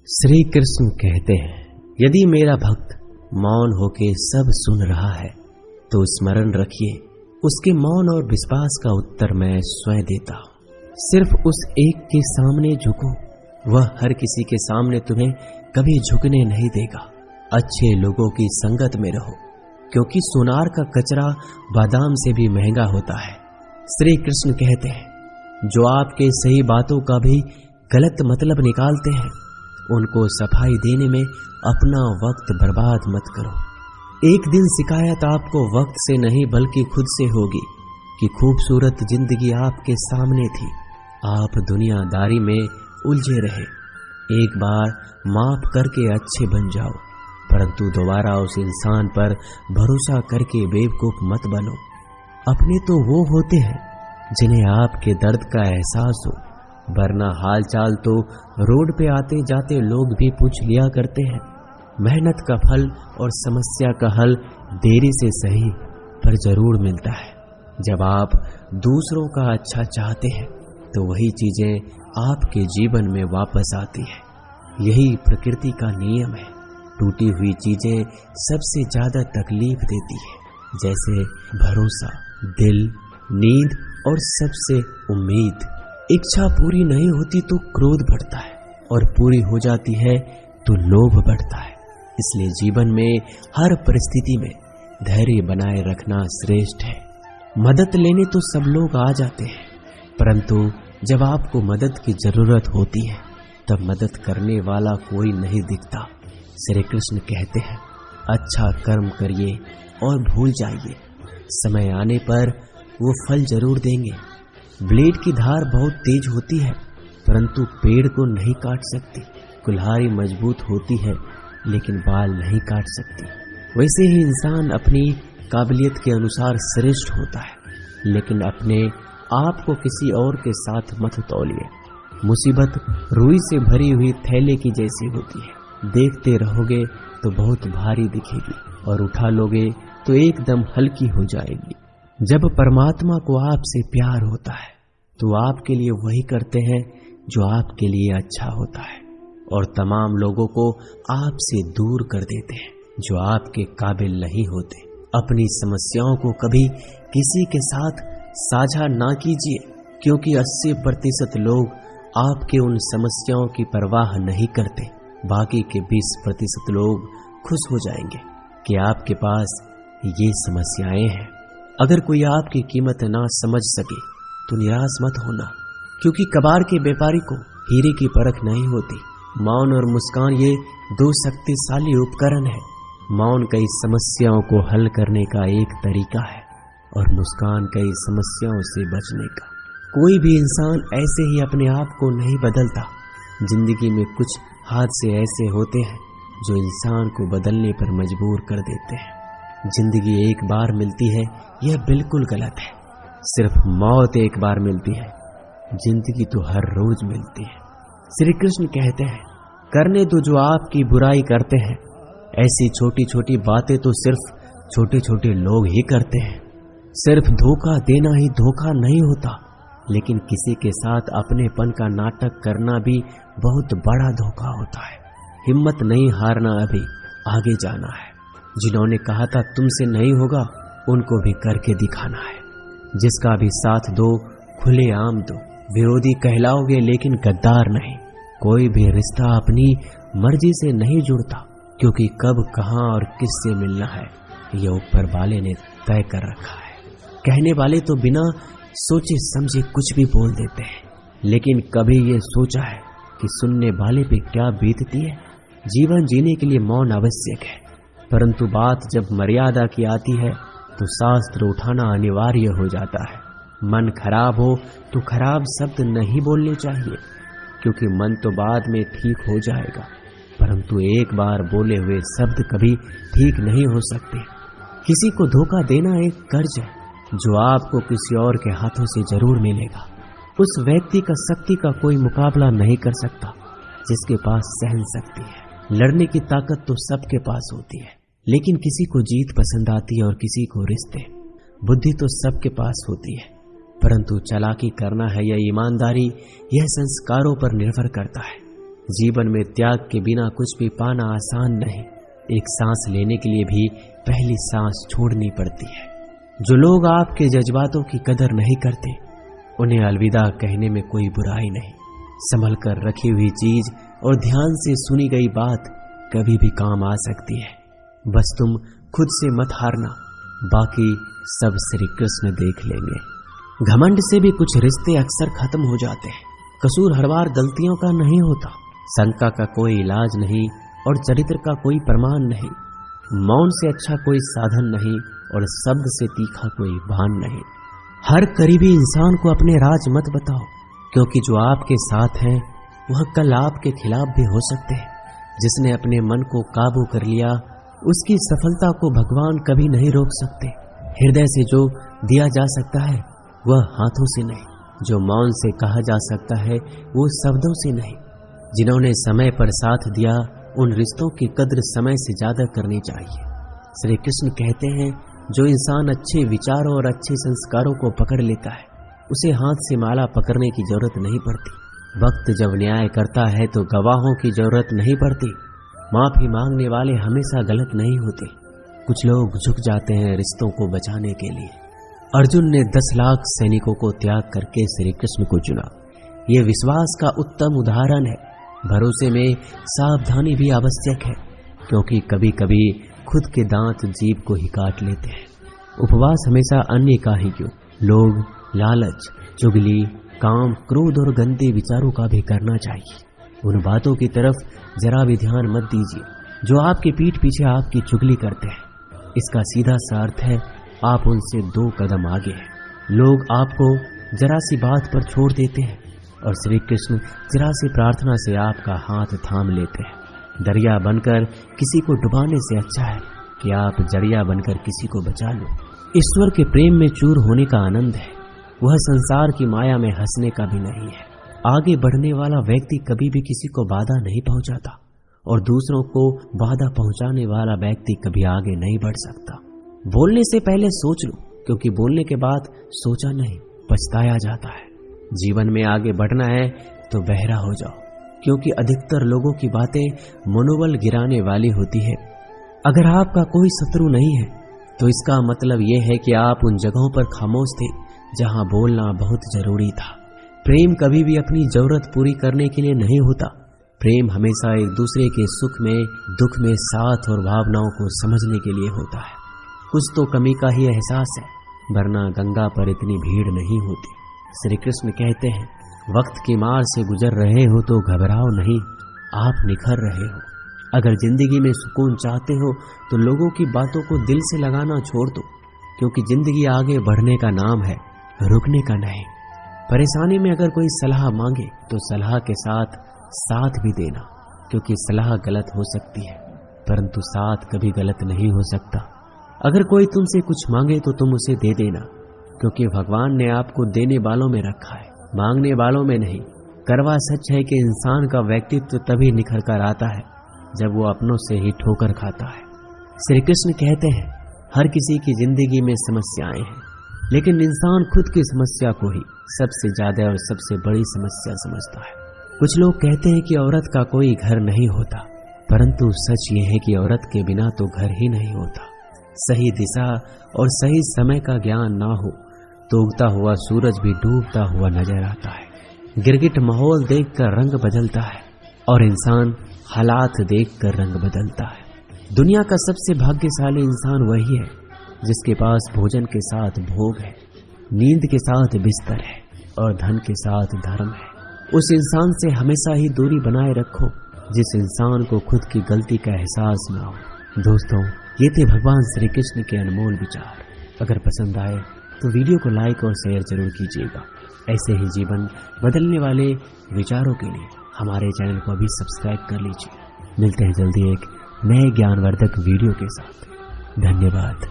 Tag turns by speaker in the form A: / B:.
A: श्री कृष्ण कहते हैं, यदि मेरा भक्त मौन होके सब सुन रहा है तो स्मरण रखिए, उसके मौन और विश्वास का उत्तर मैं स्वयं देता हूँ। सिर्फ उस एक के सामने झुको, वह हर किसी के सामने तुम्हें कभी झुकने नहीं देगा। अच्छे लोगों की संगत में रहो, क्योंकि सोनार का कचरा बादाम से भी महंगा होता है। श्री कृष्ण कहते हैं, जो आपके सही बातों का भी गलत मतलब निकालते हैं, उनको सफाई देने में अपना वक्त बर्बाद मत करो। एक दिन शिकायत आपको वक्त से नहीं बल्कि खुद से होगी कि खूबसूरत जिंदगी आपके सामने थी, आप दुनियादारी में उलझे रहे। एक बार माफ करके अच्छे बन जाओ, परंतु दोबारा उस इंसान पर भरोसा करके बेवकूफ मत बनो। अपने तो वो होते हैं जिन्हें आपके दर्द का एहसास हो, वरना हालचाल तो रोड पे आते जाते लोग भी पूछ लिया करते हैं। मेहनत का फल और समस्या का हल देरी से सही पर जरूर मिलता है। जब आप दूसरों का अच्छा चाहते हैं तो वही चीजें आपके जीवन में वापस आती है। यही प्रकृति का नियम है। टूटी हुई चीजें सबसे ज्यादा तकलीफ देती है, जैसे भरोसा, दिल, नींद और सबसे उम्मीद। इच्छा पूरी नहीं होती तो क्रोध बढ़ता है, और पूरी हो जाती है तो लोभ बढ़ता है। इसलिए जीवन में हर परिस्थिति में धैर्य बनाए रखना श्रेष्ठ है। मदद लेने तो सब लोग आ जाते हैं, परंतु जब आपको मदद की जरूरत होती है तब मदद करने वाला कोई नहीं दिखता। श्री कृष्ण कहते हैं, अच्छा कर्म करिए और भूल जाइए, समय आने पर वो फल जरूर देंगे। ब्लेड की धार बहुत तेज होती है, परंतु पेड़ को नहीं काट सकती। कुल्हाड़ी मजबूत होती है, लेकिन बाल नहीं काट सकती। वैसे ही इंसान अपनी काबिलियत के अनुसार श्रेष्ठ होता है, लेकिन अपने आप को किसी और के साथ मत तौलिए। मुसीबत रुई से भरी हुई थैले की जैसी होती है, देखते रहोगे तो बहुत भारी दिखेगी और उठा लोगे तो एकदम हल्की हो जाएगी। जब परमात्मा को आपसे प्यार होता है तो आपके लिए वही करते हैं जो आपके लिए अच्छा होता है, और तमाम लोगों को आपसे दूर कर देते हैं जो आपके काबिल नहीं होते। अपनी समस्याओं को कभी किसी के साथ साझा ना कीजिए, क्योंकि 80% लोग आपके उन समस्याओं की परवाह नहीं करते। बाकी के 20% लोग खुश हो जाएंगे कि आपके पास ये समस्याएं हैं। अगर कोई आपकी कीमत ना समझ सके तो निराश मत होना, क्योंकि कबाड़ के व्यापारी को हीरे की परख नहीं होती। मौन और मुस्कान ये दो शक्तिशाली उपकरण है। मौन कई समस्याओं को हल करने का एक तरीका है और मुस्कान कई समस्याओं से बचने का। कोई भी इंसान ऐसे ही अपने आप को नहीं बदलता। जिंदगी में कुछ हादसे ऐसे होते हैं जो इंसान को बदलने पर मजबूर कर देते हैं। जिंदगी एक बार मिलती है, यह बिल्कुल गलत है। सिर्फ मौत एक बार मिलती है, जिंदगी तो हर रोज मिलती है। श्री कृष्ण कहते हैं, करने दो जो आपकी बुराई करते हैं। ऐसी छोटी छोटी बातें तो सिर्फ छोटे छोटे लोग ही करते हैं। सिर्फ धोखा देना ही धोखा नहीं होता, लेकिन किसी के साथ अपनेपन का नाटक करना भी बहुत बड़ा धोखा होता है। हिम्मत नहीं हारना, अभी आगे जाना है। जिन्होंने कहा था तुमसे नहीं होगा, उनको भी करके दिखाना है। जिसका भी साथ दो, खुले आम दो। विरोधी कहलाओगे लेकिन गद्दार नहीं। कोई भी रिश्ता अपनी मर्जी से नहीं जुड़ता, क्योंकि कब, कहां और किससे मिलना है ये ऊपर वाले ने तय कर रखा है। कहने वाले तो बिना सोचे समझे कुछ भी बोल देते हैं, लेकिन कभी ये सोचा है कि सुनने वाले पे क्या बीतती है। जीवन जीने के लिए मौन आवश्यक है, परंतु बात जब मर्यादा की आती है तो शास्त्र उठाना अनिवार्य हो जाता है। मन खराब हो तो खराब शब्द नहीं बोलने चाहिए, क्योंकि मन तो बाद में ठीक हो जाएगा, परंतु एक बार बोले हुए शब्द कभी ठीक नहीं हो सकते। किसी को धोखा देना एक कर्ज है जो आपको किसी और के हाथों से जरूर मिलेगा। उस व्यक्ति का शक्ति का कोई मुकाबला नहीं कर सकता जिसके पास सहन शक्ति है। लड़ने की ताकत तो सबके पास होती है, लेकिन किसी को जीत पसंद आती है और किसी को रिश्ते। बुद्धि तो सबके पास होती है, परंतु चालाकी करना है या ईमानदारी, यह संस्कारों पर निर्भर करता है। जीवन में त्याग के बिना कुछ भी पाना आसान नहीं। एक सांस लेने के लिए भी पहली सांस छोड़नी पड़ती है। जो लोग आपके जज्बातों की कदर नहीं करते, उन्हें अलविदा कहने में कोई बुराई नहीं। संभल कर रखी हुई चीज और ध्यान से सुनी गई बात कभी भी काम आ सकती है। बस तुम खुद से मत हारना, बाकी सब श्री कृष्ण देख लेंगे। घमंड से भी कुछ रिश्ते अक्सर खत्म हो जाते हैं। कसूर हर बार गलतियों का नहीं होता। शंका का कोई इलाज नहीं और चरित्र का कोई प्रमाण नहीं। मौन से अच्छा कोई साधन नहीं और शब्द से तीखा कोई बाण नहीं। हर करीबी इंसान को अपने राज मत बताओ, क्योंकि जो आपके साथ हैं वह कल आपके खिलाफ भी हो सकते हैं। जिसने अपने मन को काबू कर लिया, उसकी सफलता को भगवान कभी नहीं रोक सकते। हृदय से जो दिया जा सकता है वह हाथों से नहीं, जो मौन से कहा जा सकता है वो शब्दों से नहीं। जिन्होंने समय पर साथ दिया, उन रिश्तों की कद्र समय से ज्यादा करनी चाहिए। श्री कृष्ण कहते हैं, जो इंसान अच्छे विचारों और अच्छे संस्कारों को पकड़ लेता है, उसे हाथ से माला पकड़ने की जरूरत नहीं पड़ती। वक्त जब न्याय करता है तो गवाहों की जरूरत नहीं पड़ती। माफी मांगने वाले हमेशा गलत नहीं होते। कुछ लोग झुक जाते हैं रिश्तों को बचाने के लिए। अर्जुन ने 10 लाख सैनिकों को त्याग करके श्री कृष्ण को चुना। ये विश्वास का उत्तम उदाहरण है। भरोसे में सावधानी भी आवश्यक है, क्योंकि कभी कभी खुद के दांत जीभ को ही काट लेते हैं। उपवास हमेशा अन्य का ही क्यों, लोग लालच, चुगली, काम, क्रोध और गंदे विचारों का भी करना चाहिए। उन बातों की तरफ जरा भी ध्यान मत दीजिए जो आपके पीठ पीछे आपकी चुगली करते हैं। इसका सीधा सा अर्थ है आप उनसे 2 कदम आगे हैं। लोग आपको जरा सी बात पर छोड़ देते हैं और श्री कृष्ण जरा सी प्रार्थना से आपका हाथ थाम लेते हैं। दरिया बनकर किसी को डुबाने से अच्छा है कि आप जरिया बनकर किसी को बचा लो। ईश्वर के प्रेम में चूर होने का आनंद है, वह संसार की माया में हंसने का भी नहीं है। आगे बढ़ने वाला व्यक्ति कभी भी किसी को बाधा नहीं पहुंचाता और दूसरों को बाधा पहुंचाने वाला व्यक्ति कभी आगे नहीं बढ़ सकता। बोलने से पहले सोच लो, क्योंकि बोलने के बाद सोचा नहीं पछताया जाता है। जीवन में आगे बढ़ना है तो बहरा हो जाओ, क्योंकि अधिकतर लोगों की बातें मनोबल गिराने वाली होती है। अगर आपका कोई शत्रु नहीं है तो इसका मतलब यह है कि आप उन जगहों पर खामोश थे जहां बोलना बहुत जरूरी था। प्रेम कभी भी अपनी जरूरत पूरी करने के लिए नहीं होता। प्रेम हमेशा एक दूसरे के सुख में दुख में साथ और भावनाओं को समझने के लिए होता है। कुछ तो कमी का ही एहसास है, वरना गंगा पर इतनी भीड़ नहीं होती। श्री कृष्ण कहते हैं, वक्त की मार से गुजर रहे हो तो घबराओ नहीं, आप निखर रहे हो। अगर जिंदगी में सुकून चाहते हो तो लोगों की बातों को दिल से लगाना छोड़ दो, क्योंकि जिंदगी आगे बढ़ने का नाम है, रुकने का नहीं। परेशानी में अगर कोई सलाह मांगे तो सलाह के साथ साथ भी देना, क्योंकि सलाह गलत हो सकती है परंतु साथ कभी गलत नहीं हो सकता। अगर कोई तुमसे कुछ मांगे तो तुम उसे दे देना, क्योंकि भगवान ने आपको देने वालों में रखा है, मांगने वालों में नहीं। करवा सच है कि इंसान का व्यक्तित्व तभी निखर कर आता है जब वो अपनों से ही ठोकर खाता है। श्री कृष्ण कहते हैं, हर किसी की जिंदगी में समस्याएं हैं, लेकिन इंसान खुद की समस्या को ही सबसे ज्यादा और सबसे बड़ी समस्या समझता है। कुछ लोग कहते हैं कि औरत का कोई घर नहीं होता, परंतु सच ये है कि औरत के बिना तो घर ही नहीं होता। सही दिशा और सही समय का ज्ञान ना हो तो उगता हुआ सूरज भी डूबता हुआ नजर आता है। गिरगिट माहौल देखकर रंग बदलता है और इंसान हालात देखकर रंग बदलता है। दुनिया का सबसे भाग्यशाली इंसान वही है जिसके पास भोजन के साथ भोग है, नींद के साथ बिस्तर है और धन के साथ धर्म है। उस इंसान से हमेशा ही दूरी बनाए रखो जिस इंसान को खुद की गलती का एहसास ना हो। दोस्तों, ये थे भगवान श्री कृष्ण के अनमोल विचार। अगर पसंद आए तो वीडियो को लाइक और शेयर जरूर कीजिएगा। ऐसे ही जीवन बदलने वाले विचारों के लिए हमारे चैनल को अभी सब्सक्राइब कर लीजिए। मिलते हैं जल्दी एक नए ज्ञानवर्धक वीडियो के साथ। धन्यवाद।